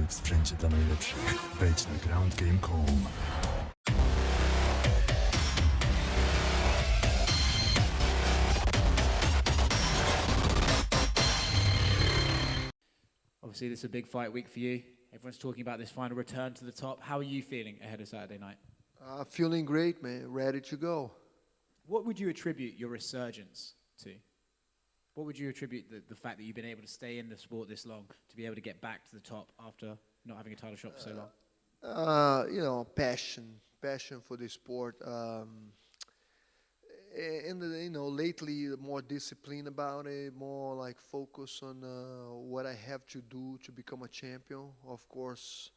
w sprzęcie dla najlepszych. Wejdź na groundgame.com. Obviously, this is a big fight week for you. Everyone's talking about this final return to the top. How are you feeling ahead of Saturday night? Feeling great, man. Ready to go. What would you attribute your resurgence to? What would you attribute the fact that you've been able to stay in the sport this long, to be able to get back to the top after not having a title shot for so long? Passion for the sport. Lately, more discipline about it, more like focus on what I have to do to become a champion. Of course,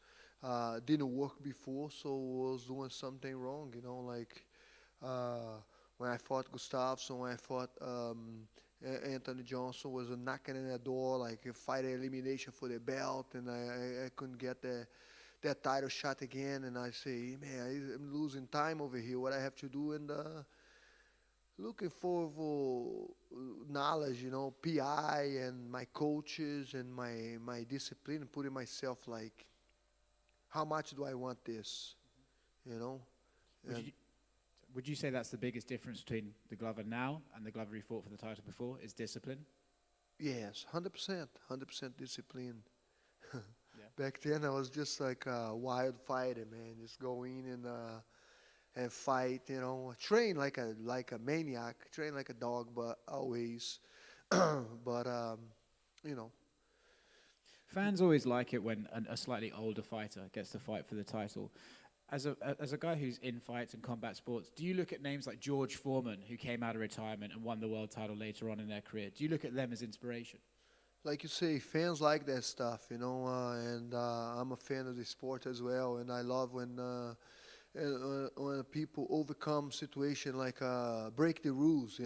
didn't work before, so I was doing something wrong. When I fought Gustafsson, when I fought Anthony Johnson, was knocking in the door, like a fight elimination for the belt, and I couldn't get that title shot again. And I say, man, I'm losing time over here. What I have to do, and looking for knowledge, PI and my coaches and my discipline, putting myself like, how much do I want this, Would you say that's the biggest difference between the Glover now and the Glover he fought for the title before, is discipline? Yes, 100% discipline. Yeah. Back then I was just like a wild fighter, man, just go in and fight, train like a maniac, train like a dog, but always, Fans always like it when a slightly older fighter gets to fight for the title. As a guy who's in fights and combat sports, do you look at names like George Foreman, who came out of retirement and won the world title later on in their career? Do you look at them as inspiration? Like you say, fans like that stuff, and I'm a fan of the sport as well, and I love when people overcome situation like break the rules,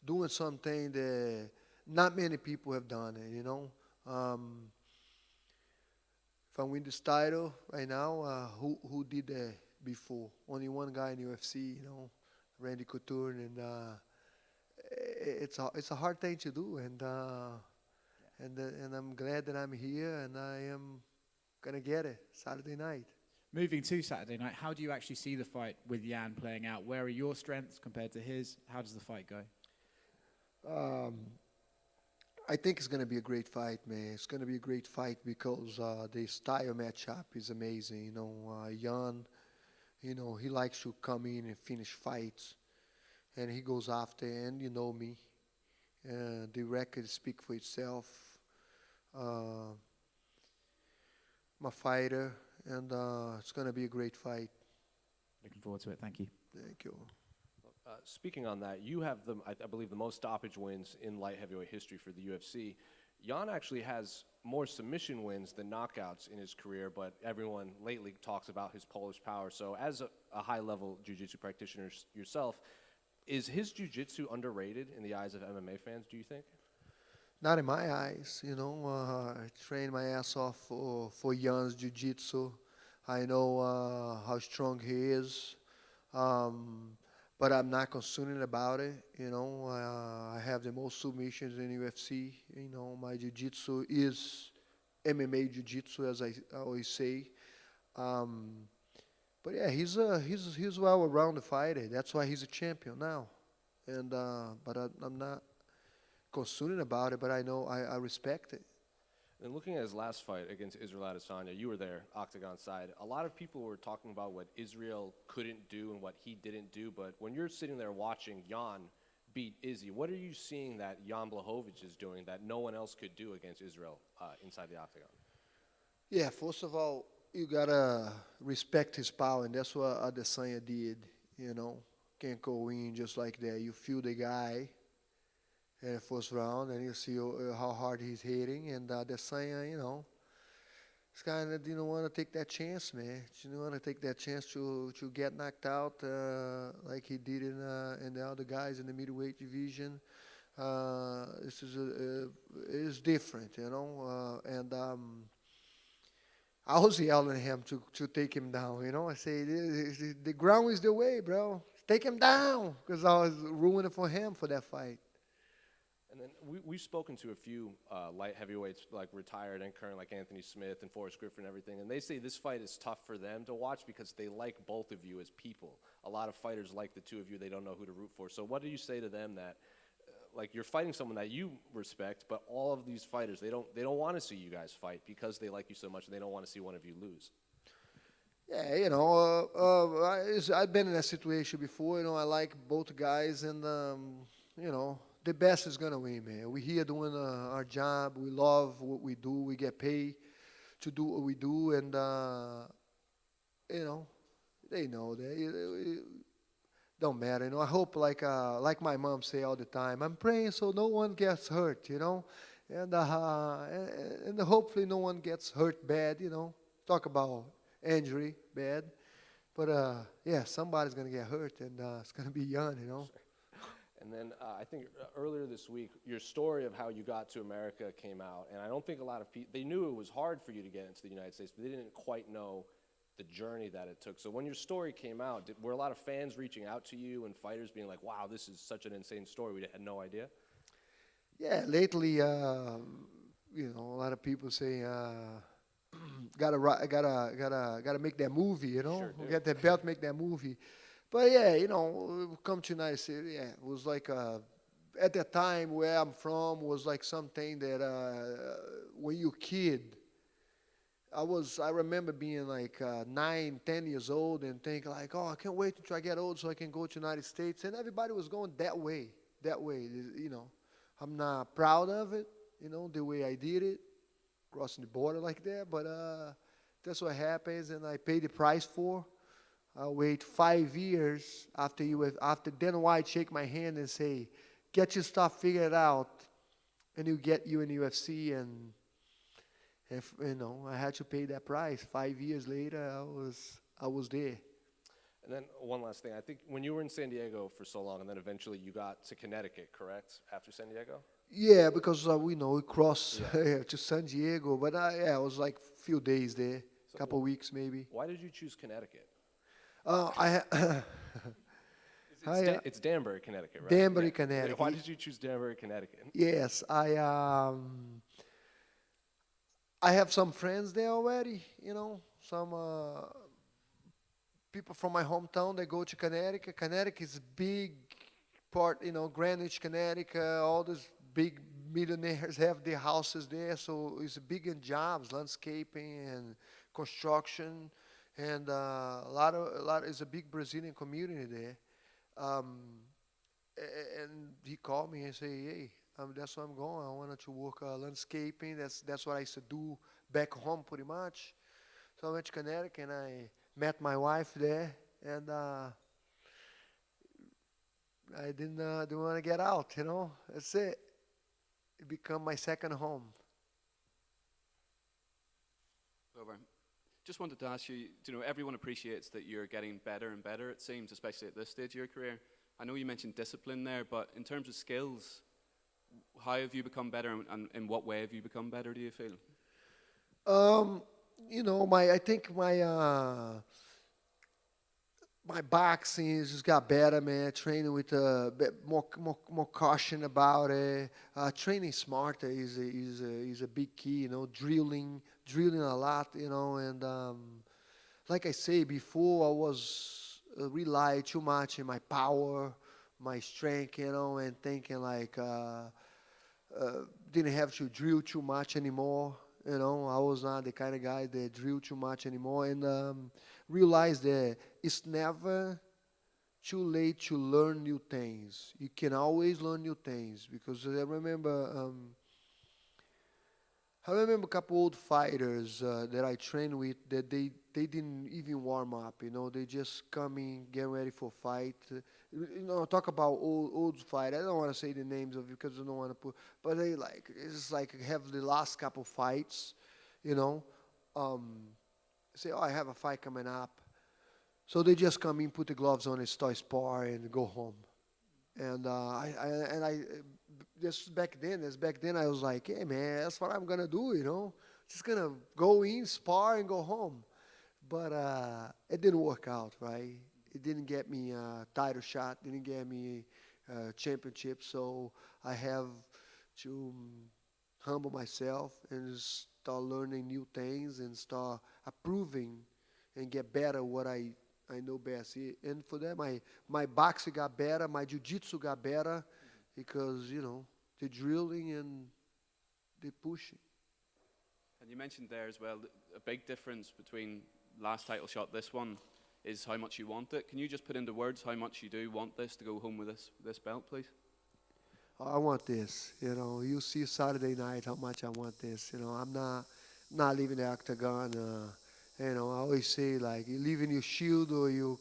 doing something that not many people have done it, If I win this title right now, who did that before? Only one guy in UFC, Randy Couture'a, and it's a hard thing to do, and I'm glad that I'm here, and I am gonna get it Saturday night. Moving to Saturday night, how do you actually see the fight with Jan playing out? Where are your strengths compared to his? How does the fight go? I think it's going to be a great fight, man. It's going to be a great fight because the style matchup is amazing. Jan, he likes to come in and finish fights, and he goes after, and you know me. The record speaks for itself. I'm a fighter, and it's going to be a great fight. Looking forward to it. Thank you. Thank you. Speaking on that, you have I believe the most stoppage wins in light heavyweight history for the UFC. Jan actually has more submission wins than knockouts in his career, but everyone lately talks about his Polish power. So as a high-level jiu-jitsu practitioner yourself, is his jiu-jitsu underrated in the eyes of MMA fans, do you think? Not in my eyes, I trained my ass off for Jan's jiu-jitsu. I know how strong he is. But I'm not concerned about it, I have the most submissions in UFC. My jiu-jitsu is MMA jiu-jitsu, as I always say. But yeah, he's well-rounded fighter. That's why he's a champion now. And but I'm not concerned about it. But I know I respect it. And looking at his last fight against Israel Adesanya, you were there, octagon side. A lot of people were talking about what Israel couldn't do and what he didn't do. But when you're sitting there watching Jan beat Izzy, what are you seeing that Jan Błachowicza is doing that no one else could do against Israel inside the octagon? Yeah, first of all, you gotta respect his power, and that's what Adesanya did. Can't go in just like that. You feel the guy in the first round, and you see how hard he's hitting. And Adesanya, this guy didn't want to take that chance, man. He didn't want to take that chance to get knocked out like he did in the other guys in the middleweight division. This is different, and I was yelling at him to take him down, I say, the ground is the way, bro. Take him down, because I was ruining for him for that fight. And then we've spoken to a few light heavyweights, like retired and current, like Anthony Smith and Forrest Griffin and everything, and they say this fight is tough for them to watch because they like both of you as people. A lot of fighters like the two of you. They don't know who to root for. So what do you say to them that, like, you're fighting someone that you respect, but all of these fighters, they don't want to see you guys fight because they like you so much and they don't want to see one of you lose? Yeah, I've been in that situation before. I like both guys, and the best is gonna win, man. We're here doing our job. We love what we do. We get paid to do what we do, and they know that. It don't matter. I hope, like my mom say all the time, I'm praying so no one gets hurt. And hopefully no one gets hurt bad. Talk about injury bad, but somebody's gonna get hurt, and it's gonna be Jan. And then I think earlier this week, your story of how you got to America came out, and I don't think a lot of people, they knew it was hard for you to get into the United States, but they didn't quite know the journey that it took. So when your story came out, were a lot of fans reaching out to you and fighters being like, wow, this is such an insane story, we had no idea? Yeah, lately, a lot of people say, gotta make that movie, Sure do. Get that belt, make that movie. But yeah, come to United States, yeah, it was like, at that time where I'm from was like something that, when you're a kid, I remember being like 9, 10 years old and thinking like, oh, I can't wait until I get old so I can go to United States. And everybody was going that way. I'm not proud of it, the way I did it, crossing the border like that. But that's what happens, and I paid the price for. I wait 5 years after Dan White shake my hand and say, get your stuff figured out, and you get you in the UFC. And if I had to pay that price. 5 years later, I was there. And then one last thing. I think when you were in San Diego for so long, and then eventually you got to Connecticut, correct, after San Diego? Yeah, because we crossed to San Diego, but it was like a few days there, a couple weeks maybe. Why did you choose Connecticut? It's Danbury, Connecticut, right? Danbury, Connecticut. Why did you choose Danbury, Connecticut? Yes, I have some friends there already. Some people from my hometown. They go to Connecticut. Connecticut is a big part. Greenwich, Connecticut. All these big millionaires have their houses there, so it's big in jobs, landscaping and construction. And a lot is a big Brazilian community there. And he called me and said, "Hey, that's where I'm going. I wanted to work landscaping. That's what I used to do back home, pretty much." So I went to Connecticut and I met my wife there, and I didn't want to get out. That's it. It became my second home. Over. Just wanted to ask you, everyone appreciates that you're getting better and better, it seems, especially at this stage of your career. I know you mentioned discipline there, but in terms of skills, how have you become better, and in what way have you become better, do you feel? I think my boxing has just got better, man. Training with a bit more caution about it. Training smarter is a big key. Drilling a lot. And like I say before, I was rely too much in my power, my strength, and thinking like didn't have to drill too much anymore. I was not the kind of guy that drill too much anymore, and realized that it's never too late to learn new things. You can always learn new things, because I remember a couple old fighters that I trained with that they didn't even warm up. They just come in, get ready for a fight. Talk about old fight. I don't want to say the names of it because I don't want to put. But it's like have the last couple fights. Say, I have a fight coming up. So they just come in, put the gloves on, and start spar, and go home. And I just back then I was like, hey man, that's what I'm gonna do, just gonna go in, spar, and go home. But it didn't work out, right? It didn't get me a title shot, didn't get me a championship. So I have to humble myself and start learning new things and start approving and get better what I know best. And for that, my boxing got better, my jiu-jitsu got better because, the drilling and the pushing. And you mentioned there as well, a big difference between last title shot, this one, is how much you want it. Can you just put into words how much you do want this to go home with this belt, please? I want this. You see Saturday night how much I want this. I'm not leaving the octagon. I always say, like, you leaving your shield or you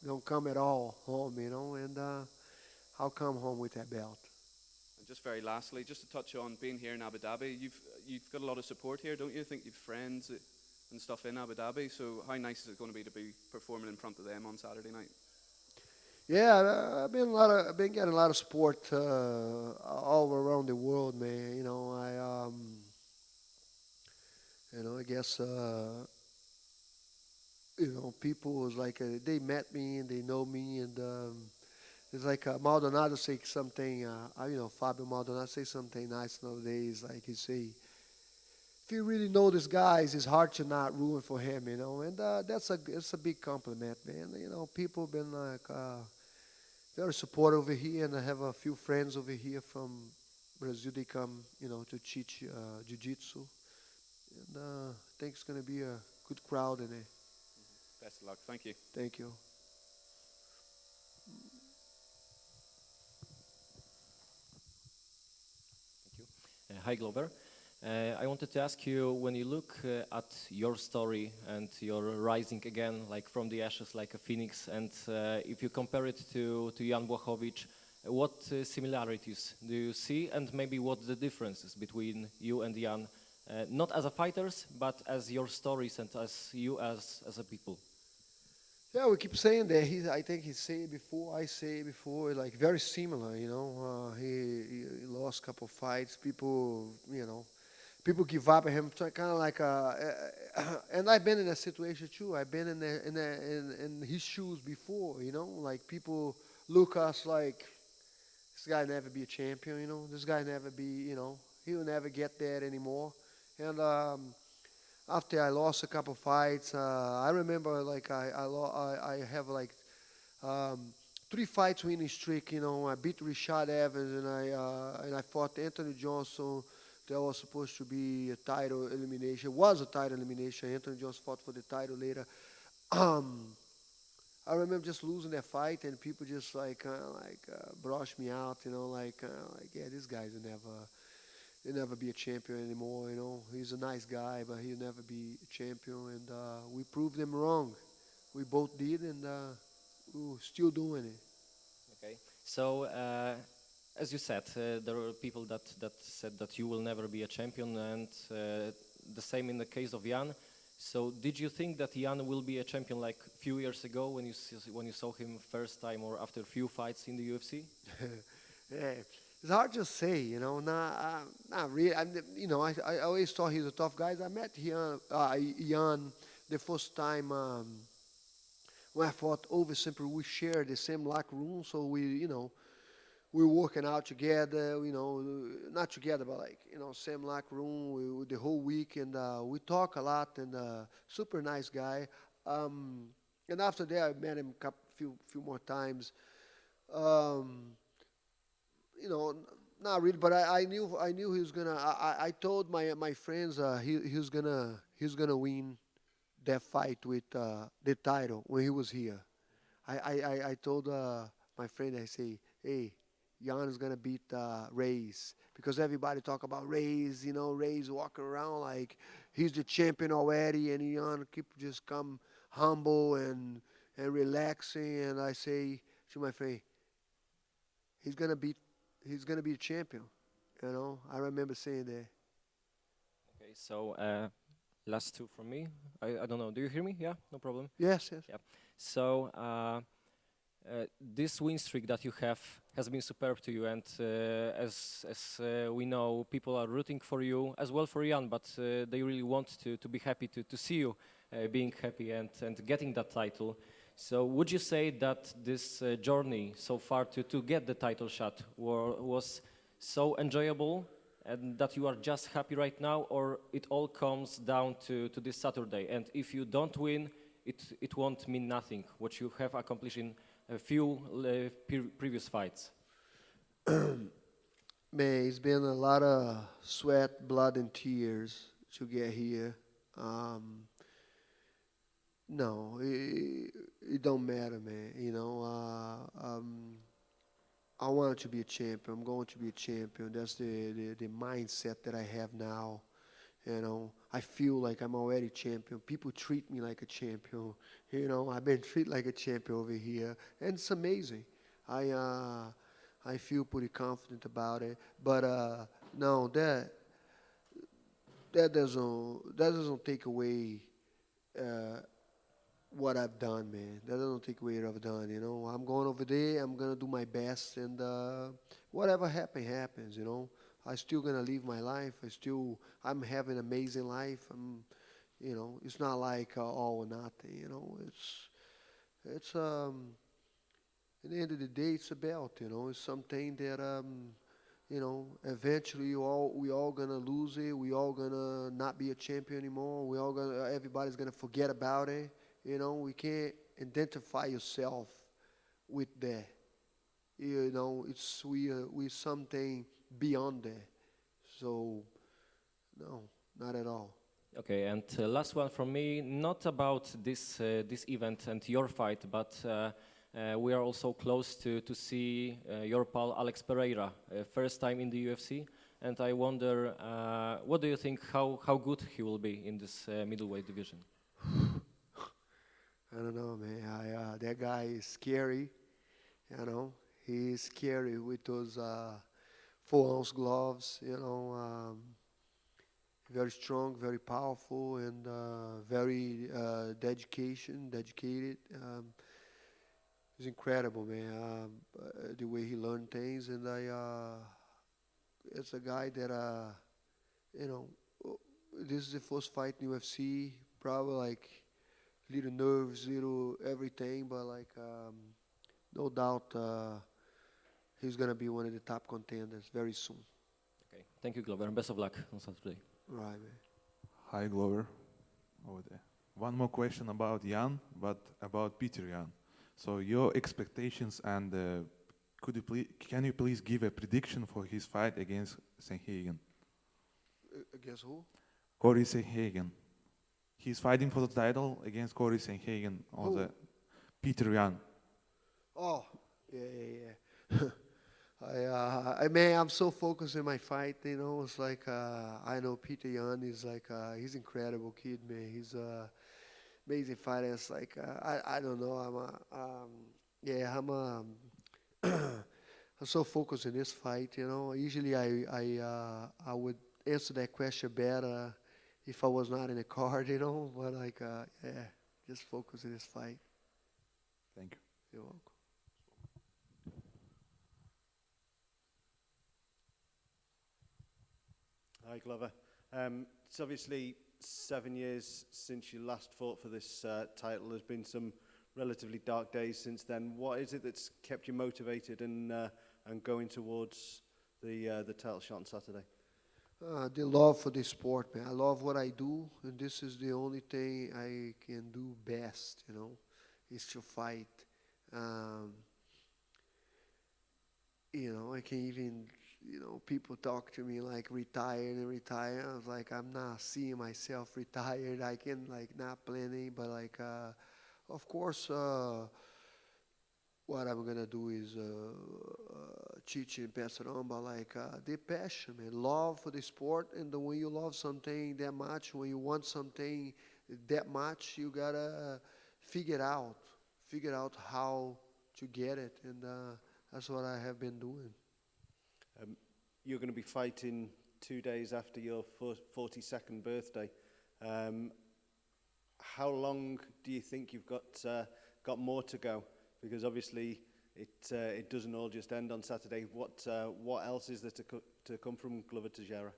don't come at all home. And I'll come home with that belt. And just very lastly, just to touch on being here in Abu Dhabi, you've got a lot of support here, don't you? I think you've friends and stuff in Abu Dhabi. So how nice is it going to be performing in front of them on Saturday night? Yeah, I've been getting a lot of support all around the world, man. I guess people was like they met me and they know me, and it's like Maldonado say something. Fabio Maldonado say something nice nowadays. Like he say, if you really know these guys, it's hard to not ruin for him, And it's a big compliment, man. People been like very supportive over here, and I have a few friends over here from Brazil. They come, to teach jiu-jitsu, and I think it's gonna be a good crowd in there. Best of luck. Thank you. Thank you. Hi, Glover. I wanted to ask you, when you look at your story and you're rising again, like from the ashes, like a phoenix, and if you compare it to Jan Błachowicz, what similarities do you see, and maybe what the differences between you and Jan, not as a fighters, but as your stories and as you as a people? Yeah, we keep saying that. I think he said it before, I say it before, like very similar, he lost a couple of fights. People give up at him, kind of like, and I've been in that situation too. I've been in his shoes before, like people look us like, this guy never be a champion, this guy never be, he'll never get that anymore. And after I lost a couple fights, I remember like I have like 3 fights winning streak. I beat Richard Evans and I fought Anthony Johnson. That was supposed to be a title elimination. It was a title elimination. Anthony Johnson fought for the title later. I remember just losing that fight, and people just brush me out. Yeah, this guy's he'll never be a champion anymore. He's a nice guy, but he'll never be a champion. And we proved them wrong. We both did, and we're still doing it. Okay. So, as you said, there are people that said that you will never be a champion, and the same in the case of Jan. So, did you think that Jan will be a champion like a few years ago when you saw him first time, or after a few fights in the UFC? Yeah. It's hard to say, not really. I always thought he was a tough guy. I met Jan the first time when I fought over Simple. We shared the same locker room, so we were working out together. Not together, but same locker room the whole week, and we talk a lot. And super nice guy. And after that, I met him a few more times. Not really, but I knew he was gonna. I told my friends he was gonna win that fight with the title when he was here. I told my friend, I say, hey, Jan is gonna beat Reyes, because everybody talk about Reyes. Reyes walking around like he's the champion already, and Jan just come humble and relaxing. And I say to my friend, he's gonna be a champion. I remember saying that. Okay, so last two from me. I don't know. Do you hear me? Yeah, no problem. Yes. Yeah. So this win streak that you have has been superb to you, and as we know, people are rooting for you as well for Jan, but they really want to be happy to see you being happy and getting that title. So would you say that this journey so far to get the title shot was so enjoyable and that you are just happy right now, or it all comes down to this Saturday? And if you don't win, it won't mean nothing, what you have accomplished in a few previous fights. Man, it's been a lot of sweat, blood, and tears to get here. No, it don't matter, man. You know, I want to be a champion. I'm going to be a champion. That's the mindset that I have now. You know, I feel like I'm already champion. People treat me like a champion. You know, I've been treated like a champion over here, and it's amazing. I feel pretty confident about it. But no, that doesn't take away what I've done, man. That doesn't take away what I've done. You know, I'm going over there. I'm gonna do my best, and whatever happens. You know, I still gonna live my life. I'm having an amazing life. You know, it's not like all or nothing. You know, it's at the end of the day, it's a belt. You know, it's something that you know, eventually we all gonna lose it. We all gonna not be a champion anymore. Everybody's gonna forget about it. You know, we can't identify yourself with that. You know, we something beyond that. So, no, not at all. Okay, and last one from me, not about this event and your fight, but we are also close to see your pal Alex Pereira, first time in the UFC, and I wonder, what do you think, how good he will be in this middleweight division? I don't know, man. That guy is scary. You know, he is scary with those 4-ounce gloves. You know, very strong, very powerful, and very dedicated. He's incredible, man. The way he learned things, and it's a guy that you know, this is the first fight in UFC. Probably like little nerves, little everything, but like no doubt he's gonna be one of the top contenders very soon. Okay, thank you, Glover, and best of luck on Saturday. Right, man. Hi, Glover. Over there. One more question about Jan, but about Peter Jan. So your expectations and can you please give a prediction for his fight against Sanhagen? Against who? Corey Sanhagen. He's fighting for the title against Corey Sanhagen on the Peter Jan. Oh, yeah. I'm so focused in my fight, you know. It's like I know Peter Yan is like he's an incredible kid, man. He's amazing fighter. It's like I don't know. I'm so focused in this fight, you know. Usually I would answer that question better if I was not in a card, you know. But like just focus in this fight. Thank you. You're welcome. Hi, Glover. It's obviously 7 years since you last fought for this title. There's been some relatively dark days since then. What is it that's kept you motivated and going towards the title shot on Saturday? The love for the sport, man. I love what I do, and this is the only thing I can do best, you know, is to fight. You know, I can even, you know, people talk to me like retire. I was like, I'm not seeing myself retired. I can like not planning, but like, of course, what I'm gonna do is teach and pass it on. But like the passion, man, love for the sport, and when you love something that much, when you want something that much, you gotta figure out how to get it, and that's what I have been doing. You're going to be fighting 2 days after your 42nd birthday. How long do you think you've got more to go? Because obviously it doesn't all just end on Saturday. What else is there to come from Glover Teixeira?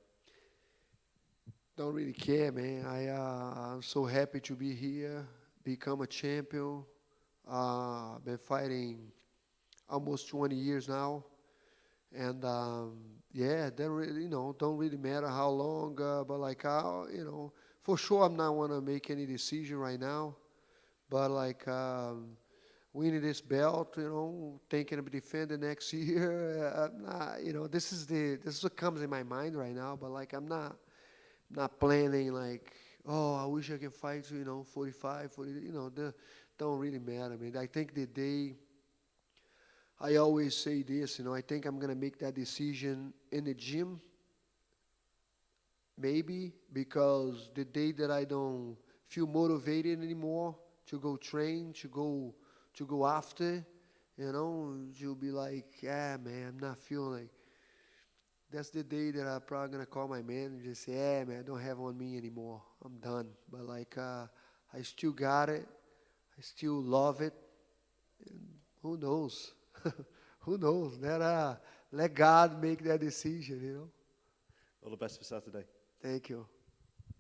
Don't really care, man. I'm so happy to be here, become a champion. Been fighting almost 20 years now. And yeah, that really, don't really matter how long, but like how, for sure I'm not want to make any decision right now. But like winning this belt, thinking of defending next year, I'm not, this is what comes in my mind right now. But like I'm not planning like, oh, I wish I can fight, 45, 40, don't really matter. I mean, I think the day, I always say this, I think I'm going to make that decision in the gym, maybe, because the day that I don't feel motivated anymore to go train, to go after, you'll be like, yeah, man, I'm not feeling like. That's the day that I'm probably going to call my manager and say, yeah, man, I don't have on me anymore. I'm done. But like, I still got it. I still love it. And who knows? Who knows? Let God make that decision, All the best for Saturday. Thank you.